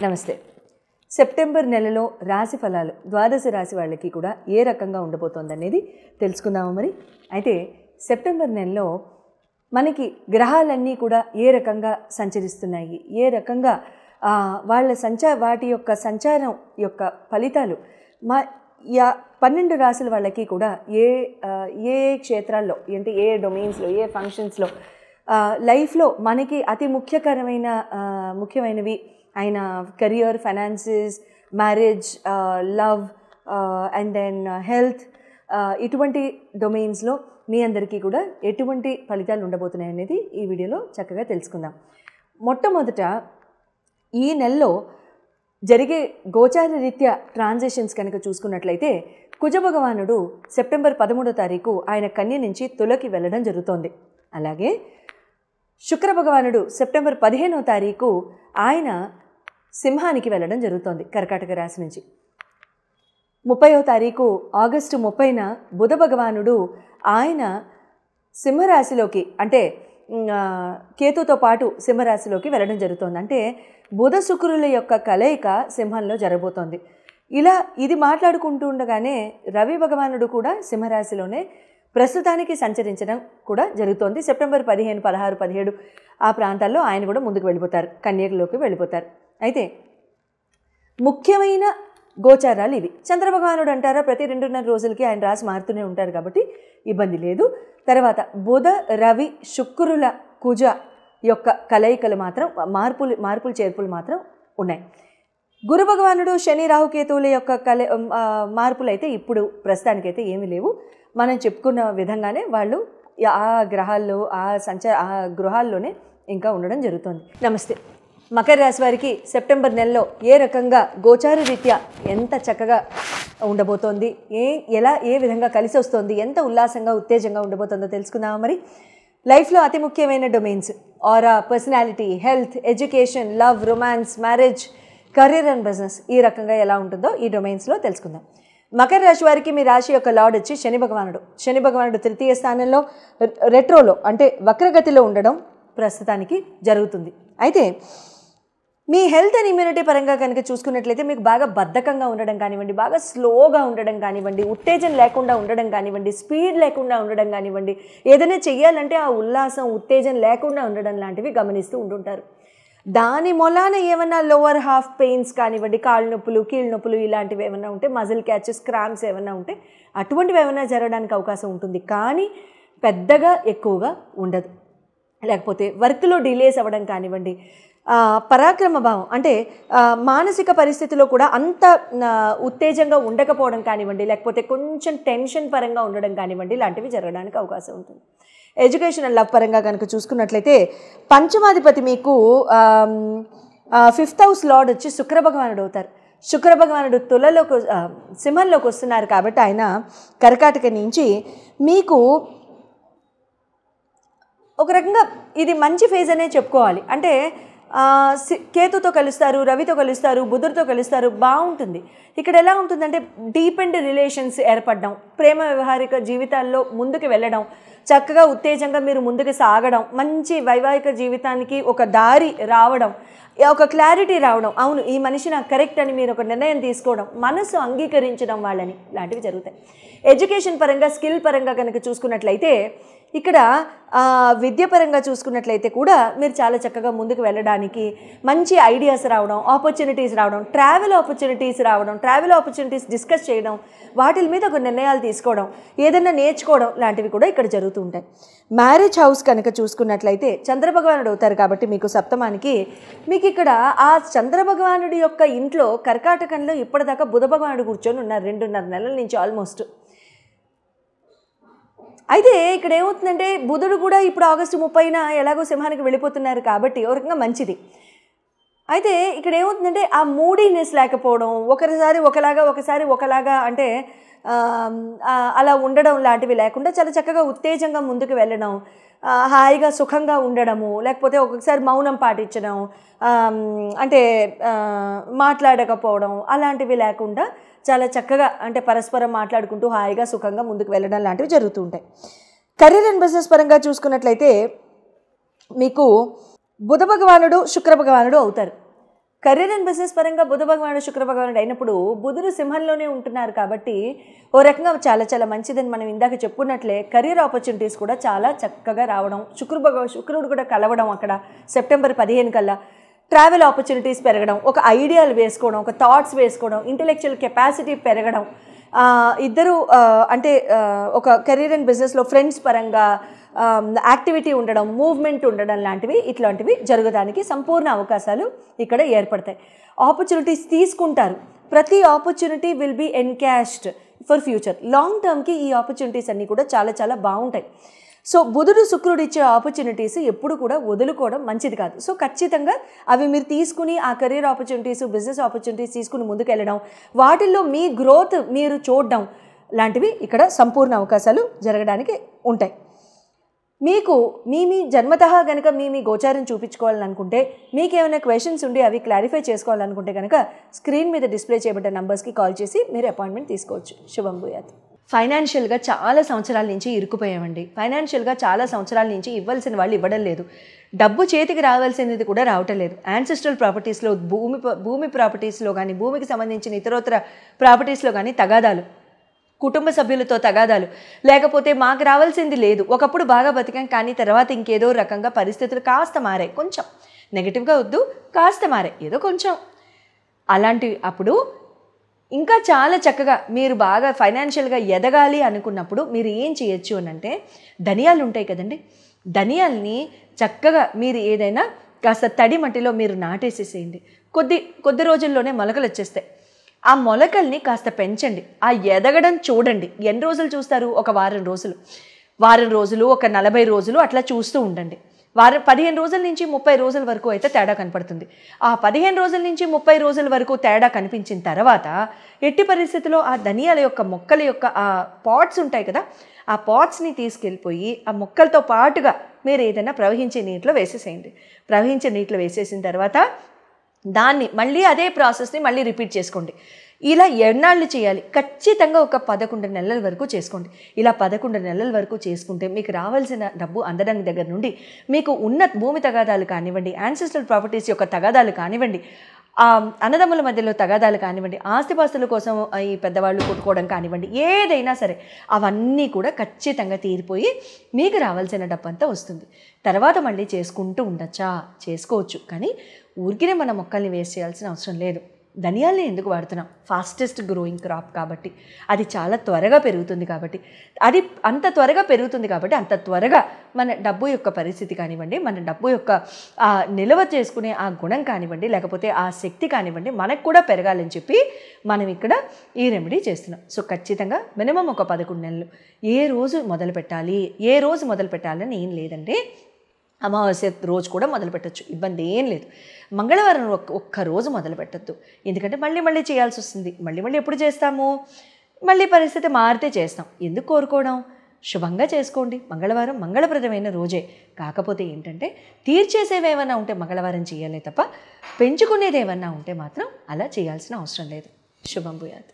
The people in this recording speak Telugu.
నమస్తే. సెప్టెంబర్ నెలలో రాశి ఫలాలు ద్వాదశ రాశి వాళ్ళకి కూడా ఏ రకంగా ఉండబోతోందనేది తెలుసుకుందాము. మరి అయితే సెప్టెంబర్ నెలలో మనకి గ్రహాలన్నీ కూడా ఏ రకంగా సంచరిస్తున్నాయి, ఏ రకంగా వాటి యొక్క సంచారం యొక్క ఫలితాలు 12 రాశుల వాళ్ళకి కూడా ఏ క్షేత్రాల్లో అంటే ఏ డొమైన్స్లో ఏ ఫంక్షన్స్లో లైఫ్లో మనకి అతి ముఖ్యమైనవి అయిన career, finances, marriage, love and then health, ఇటువంటి డొమైన్స్లో మీ అందరికీ కూడా ఎటువంటి ఫలితాలు ఉండబోతున్నాయి అనేది ఈ వీడియోలో చక్కగా తెలుసుకుందాం. మొట్టమొదట ఈ నెలలో జరిగే గోచార రీత్యా ట్రాన్సిషన్స్ కనుక చూసుకున్నట్లయితే కుజ భగవానుడు సెప్టెంబర్ 13వ తారీఖు ఆయన కన్య నుంచి తులకి వెళ్ళడం జరుగుతోంది. అలాగే శుక్ర భగవానుడు సెప్టెంబర్ 15వ తారీఖు ఆయన సింహానికి వెళ్ళడం జరుగుతోంది కర్కాటక రాశి నుంచి. 30వ తారీఖు ఆగస్టు 30న బుధ భగవానుడు ఆయన సింహరాశిలోకి అంటే కేతుతో పాటు సింహరాశిలోకి వెళ్ళడం జరుగుతోంది. అంటే బుధ శుక్రుల యొక్క కలయిక సింహంలో జరగబోతోంది. ఇది మాట్లాడుకుంటూ ఉండగానే రవి భగవానుడు కూడా సింహరాశిలోనే ప్రస్తుతానికి సంచరించడం కూడా జరుగుతోంది. సెప్టెంబర్ 15, 16, 17 ఆ ప్రాంతాల్లో ఆయన కూడా ముందుకు వెళ్ళిపోతారు, కన్యలోకి వెళ్ళిపోతారు. అయితే ముఖ్యమైన గోచారాలు ఇవి. చంద్రభగవానుడు అంటారా ప్రతి 2.5 రోజులకి ఆయన రాశి మారుతూనే ఉంటారు కాబట్టి ఇబ్బంది లేదు. తర్వాత బుధ రవి శుక్రుల కుజ యొక్క కలయికలు మాత్రం మార్పులు చేర్పులు మాత్రం ఉన్నాయి. గురు భగవానుడు శని రాహుకేతువుల యొక్క మార్పులు అయితే ఇప్పుడు ప్రస్తుతానికైతే ఏమీ లేవు. మనం చెప్పుకున్న విధంగానే వాళ్ళు ఆ గ్రహాల్లో ఆ గృహాల్లోనే ఇంకా ఉండడం జరుగుతుంది. నమస్తే. మకర రాశి వారికి సెప్టెంబర్ నెలలో ఏ రకంగా గోచార రీత్యా ఎంత చక్కగా ఉండబోతోంది, ఏ విధంగా కలిసి వస్తుంది, ఎంత ఉల్లాసంగా ఉత్తేజంగా ఉండబోతుందో తెలుసుకుందామా. మరి లైఫ్లో అతి ముఖ్యమైన domains aura, personality, health, education, love, romance, marriage, career and business ఈ రకంగా ఎలా ఉంటుందో ఈ డొమైన్స్లో తెలుసుకుందాం. మకర రాశి వారికి మీ రాశి యొక్క లార్డ్ వచ్చి శని భగవానుడు 3వ స్థానంలో రెట్రోలో అంటే వక్రగతిలో ఉండడం ప్రస్తుతానికి జరుగుతుంది. అయితే మీ హెల్త్ అండ్ ఇమ్యూనిటీ పరంగా కనుక చూసుకున్నట్లయితే మీకు బాగా బద్ధకంగా ఉండడం కానివ్వండి, బాగా స్లోగా ఉండడం కానివ్వండి, ఉత్తేజం లేకుండా ఉండడం కానివ్వండి, స్పీడ్ లేకుండా ఉండడం కానివ్వండి, ఏదైనా చెయ్యాలంటే ఆ ఉల్లాసం ఉత్తేజం లేకుండా ఉండడం లాంటివి గమనిస్తూ ఉంటుంటారు. దాని మూలాన ఏమన్నా లోవర్ హాఫ్ పెయిన్స్ కానివ్వండి, కాళ్ళు నొప్పులు, కీళ్ళ నొప్పులు ఇలాంటివి ఏమన్నా ఉంటే, మజిల్ క్యాచెస్, క్రాంప్స్ ఏమన్నా ఉంటే అటువంటివి ఏమన్నా జరగడానికి అవకాశం ఉంటుంది. కానీ పెద్దగా ఎక్కువగా ఉండదు. లేకపోతే వర్క్లో డిలేస్ అవ్వడం కానివ్వండి, పరాక్రమ భావం అంటే మానసిక పరిస్థితిలో కూడా అంత ఉత్తేజంగా ఉండకపోవడం కానివ్వండి, లేకపోతే కొంచెం టెన్షన్ పరంగా ఉండడం కానివ్వండి, ఇలాంటివి జరగడానికి అవకాశం ఉంటుంది. ఎడ్యుకేషన్ అండ్ లవ్ పరంగా కనుక చూసుకున్నట్లయితే పంచమాధిపతి మీకు 5th హౌస్ లార్డ్ వచ్చి శుక్ర భగవానుడు అవుతారు. శుక్ర భగవానుడు సింహంలోకి వస్తున్నారు కాబట్టి ఆయన కర్కాటక నుంచి మీకు ఒక రకంగా ఇది మంచి ఫేజ్ అనే చెప్పుకోవాలి. అంటే కేతుతో కలుస్తారు, రవితో కలుస్తారు, బుధుడితో కలుస్తారు, బాగుంటుంది. ఇక్కడ ఎలా ఉంటుందంటే డీప్ అండ్ రిలేషన్స్ ఏర్పడడం, ప్రేమ వ్యవహారిక జీవితాల్లో ముందుకు వెళ్ళడం, చక్కగా ఉత్తేజంగా మీరు ముందుకు సాగడం, మంచి వైవాహిక జీవితానికి ఒక దారి రావడం, ఒక క్లారిటీ రావడం, అవును ఈ మనిషి నాకు కరెక్ట్ అని మీరు ఒక నిర్ణయం తీసుకోవడం, మనసు అంగీకరించడం వాళ్ళని, ఇలాంటివి జరుగుతాయి. ఎడ్యుకేషన్ పరంగా స్కిల్ పరంగా కనుక చూసుకున్నట్లయితే ఇక్కడ విద్యపరంగా చూసుకున్నట్లయితే కూడా మీరు చాలా చక్కగా ముందుకు వెళ్ళడానికి మంచి ఐడియాస్ రావడం, ఆపర్చునిటీస్ రావడం, ట్రావెల్ ఆపర్చునిటీస్ డిస్కస్ చేయడం, వాటి మీద ఒక నిర్ణయాలు తీసుకోవడం, ఏదైనా నేర్చుకోవడం లాంటివి కూడా ఇక్కడ జరుగుతూ ఉంటాయి. మ్యారేజ్ హౌస్ కనుక చూసుకున్నట్లయితే చంద్రభగవానుడు అవుతారు కాబట్టి మీకు సప్తమానికి మీకు ఇక్కడ ఆ చంద్రభగవానుడి యొక్క ఇంట్లో కర్కాటకంలో ఇప్పటిదాకా బుధ భగవానుడు కూర్చొని ఉన్నారు 2.5 నెలల నుంచి ఆల్మోస్ట్. అయితే ఇక్కడ ఏమవుతుందంటే బుధుడు కూడా ఇప్పుడు ఆగస్టు 30న ఎలాగో సింహానికి వెళ్ళిపోతున్నారు కాబట్టి ఒక రకంగా మంచిది. అయితే ఇక్కడ ఏమవుతుందంటే ఆ మూడీనెస్ లేకపోవడం, ఒకసారి ఒకలాగా అంటే అలా ఉండడం లాంటివి లేకుండా చాలా చక్కగా ఉత్తేజంగా ముందుకు వెళ్ళడం, హాయిగా సుఖంగా ఉండడము, లేకపోతే ఒక్కొక్కసారి మౌనం పాటించడం, అంటే మాట్లాడకపోవడం అలాంటివి లేకుండా చాలా చక్కగా అంటే పరస్పరం మాట్లాడుకుంటూ హాయిగా సుఖంగా ముందుకు వెళ్ళడం లాంటివి జరుగుతూ ఉంటాయి. కెరీర్ అండ్ బిజినెస్ పరంగా చూసుకున్నట్లయితే మీకు బుధ భగవానుడు శుక్ర భగవానుడు అవుతారు. కెరీర్ అండ్ బిజినెస్ పరంగా బుధ భగవానుడు శుక్ర భగవానుడు అయినప్పుడు బుధుడు సింహంలోనే ఉంటున్నారు కాబట్టి ఓ రకంగా చాలా చాలా మంచిదని మనం ఇందాక చెప్పుకున్నట్లే కెరీర్ ఆపర్చునిటీస్ కూడా చాలా చక్కగా రావడం, శుక్రుడు కూడా కలవడం అక్కడ సెప్టెంబర్ 15 కల్లా ట్రావెల్ ఆపర్చునిటీస్ పెరగడం, ఒక ఐడియాలు వేసుకోవడం, ఒక థాట్స్ వేసుకోవడం, ఇంటెలెక్చువల్ కెపాసిటీ పెరగడం, ఇద్దరు అంటే ఒక కెరీర్ అండ్ బిజినెస్లో ఫ్రెండ్స్ పరంగా యాక్టివిటీ ఉండడం, మూవ్మెంట్ ఉండడం లాంటివి ఇట్లాంటివి జరగడానికి సంపూర్ణ అవకాశాలు ఇక్కడ ఏర్పడతాయి. ఆపర్చునిటీస్ తీసుకుంటారు. ప్రతి opportunity will be encashed for future. Long టర్మ్కి ఈ ఆపర్చునిటీస్ అన్నీ కూడా చాలా చాలా బాగుంటాయి. సో బుధుడు శుక్రుడు ఇచ్చే ఆపర్చునిటీస్ ఎప్పుడు కూడా వదులుకోవడం మంచిది కాదు. సో ఖచ్చితంగా అవి మీరు తీసుకుని ఆ కెరీర్ ఆపర్చునిటీస్, బిజినెస్ ఆపర్చునిటీస్ తీసుకుని ముందుకెళ్ళడం, వాటిల్లో మీ గ్రోత్ మీరు చూడడం లాంటివి ఇక్కడ సంపూర్ణ అవకాశాలు జరగడానికి ఉంటాయి. మీకు మీ జన్మతః కనుక మీ గోచారం చూపించుకోవాలనుకుంటే, మీకు ఏమైనా క్వశ్చన్స్ ఉండి అవి క్లారిఫై చేసుకోవాలనుకుంటే కనుక స్క్రీన్ మీద డిస్ప్లే చేయబడ్డ నంబర్స్కి కాల్ చేసి మీరు అపాయింట్మెంట్ తీసుకోవచ్చు. శుభం భూయాత్. ఫైనాన్షియల్గా చాలా సంవత్సరాల నుంచి ఇరుక్కుపోయామండి. ఫైనాన్షియల్గా చాలా సంవత్సరాల నుంచి ఇవ్వాల్సిన వాళ్ళు ఇవ్వడం లేదు. డబ్బు చేతికి రావాల్సినది కూడా రావటం లేదు. యాన్సెస్ట్రల్ ప్రాపర్టీస్లో, భూమి ప్రాపర్టీస్లో కానీ, భూమికి సంబంధించిన ఇతరోత్తర ప్రాపర్టీస్లో కానీ తగాదాలు, కుటుంబ సభ్యులతో తగాదాలు, లేకపోతే మాకు రావాల్సింది లేదు, ఒకప్పుడు బాగా బతికాం కానీ తర్వాత ఇంకేదో రకంగా పరిస్థితులు కాస్త మారాయి, కొంచెం నెగిటివ్గా వద్దు, కాస్త మారాయి ఏదో కొంచెం అలాంటివి. అప్పుడు ఇంకా చాలా చక్కగా మీరు బాగా ఫైనాన్షియల్గా ఎదగాలి అనుకున్నప్పుడు మీరు ఏం చేయొచ్చు అని అంటే, ధనియాలు ఉంటాయి కదండి, ధనియాల్ని చక్కగా మీరు ఏదైనా కాస్త తడి మట్టిలో మీరు నాటేసేసేయండి. కొద్ది రోజుల్లోనే మొలకలు వచ్చేస్తాయి. ఆ మొలకల్ని కాస్త పెంచండి, ఆ ఎదగడం చూడండి. ఎన్ని రోజులు చూస్తారు? ఒక వారం రోజులు, ఒక 40 రోజులు అట్లా చూస్తూ ఉండండి. 15 రోజుల నుంచి 30 రోజుల వరకు అయితే తేడా కనపడుతుంది. ఆ 15 రోజుల నుంచి 30 రోజుల వరకు తేడా కనిపించిన తర్వాత ఎట్టి పరిస్థితుల్లో ఆ ధనియాల యొక్క మొక్కల యొక్క ఆ పాట్స్ ఉంటాయి కదా, ఆ పాట్స్ని తీసుకెళ్ళిపోయి ఆ మొక్కలతో పాటుగా మీరు ఏదైనా ప్రవహించే నీటిలో వేసేసేయండి. ప్రవహించే నీటిలో వేసేసిన తర్వాత దాన్ని మళ్ళీ అదే ప్రాసెస్ని మళ్ళీ రిపీట్ చేసుకోండి. ఇలా ఎన్నాళ్ళు చేయాలి? ఖచ్చితంగా ఒక 11 నెలల వరకు చేసుకోండి. ఇలా 11 నెలల వరకు చేసుకుంటే మీకు రావాల్సిన డబ్బు అందడం దగ్గర నుండి, మీకు ఉన్న భూమి తగాదాలు కానివ్వండి, యాన్సెస్ట్రల్ ప్రాపర్టీస్ యొక్క తగాదాలు కానివ్వండి, అన్నదమ్ముల మధ్యలో తగాదాలు కానివ్వండి, ఆస్తిపాస్తుల కోసం ఈ పెద్దవాళ్ళు కొట్టుకోవడం కానివ్వండి, ఏదైనా సరే అవన్నీ కూడా ఖచ్చితంగా తీరిపోయి మీకు రావాల్సిన డబ్బు అంతా వస్తుంది. తర్వాత మళ్ళీ చేసుకుంటూ ఉండొచ్చా? చేసుకోవచ్చు, కానీ ఊరికినే మన మొక్కల్ని వేస్ట్ చేయాల్సిన అవసరం లేదు. ధనియాల్ని ఎందుకు వాడుతున్నాం? ఫాస్టెస్ట్ గ్రోయింగ్ క్రాప్ కాబట్టి, అది చాలా త్వరగా పెరుగుతుంది కాబట్టి, అది అంత త్వరగా పెరుగుతుంది కాబట్టి అంత త్వరగా మన డబ్బు యొక్క పరిస్థితి కానివ్వండి, మన డబ్బు యొక్క నిల్వ చేసుకునే ఆ గుణం కానివ్వండి, లేకపోతే ఆ శక్తి కానివ్వండి మనకు కూడా పెరగాలని చెప్పి మనం ఇక్కడ ఈ రెమెడీ చేస్తున్నాం. సో ఖచ్చితంగా మినిమం ఒక 11 నెలలు. ఏ రోజు మొదలు పెట్టాలని ఏం లేదండి. అమావాస్య రోజు కూడా మొదలు పెట్టచ్చు, ఇబ్బంది ఏం లేదు. మంగళవారం ఒక్క రోజు మొదలు పెట్టద్దు, ఎందుకంటే మళ్ళీ చేయాల్సి వస్తుంది. మళ్ళీ ఎప్పుడు చేస్తాము? మళ్ళీ పరిస్థితి మారితే చేస్తాం. ఎందుకు కోరుకోవడం? శుభంగా చేసుకోండి. మంగళవారం మంగళప్రదమైన రోజే. కాకపోతే ఏంటంటే తీర్చేసేవి ఏమన్నా ఉంటే మంగళవారం చేయాలి తప్ప పెంచుకునేది ఏమన్నా ఉంటే మాత్రం అలా చేయాల్సిన అవసరం లేదు. శుభం భూయాత్.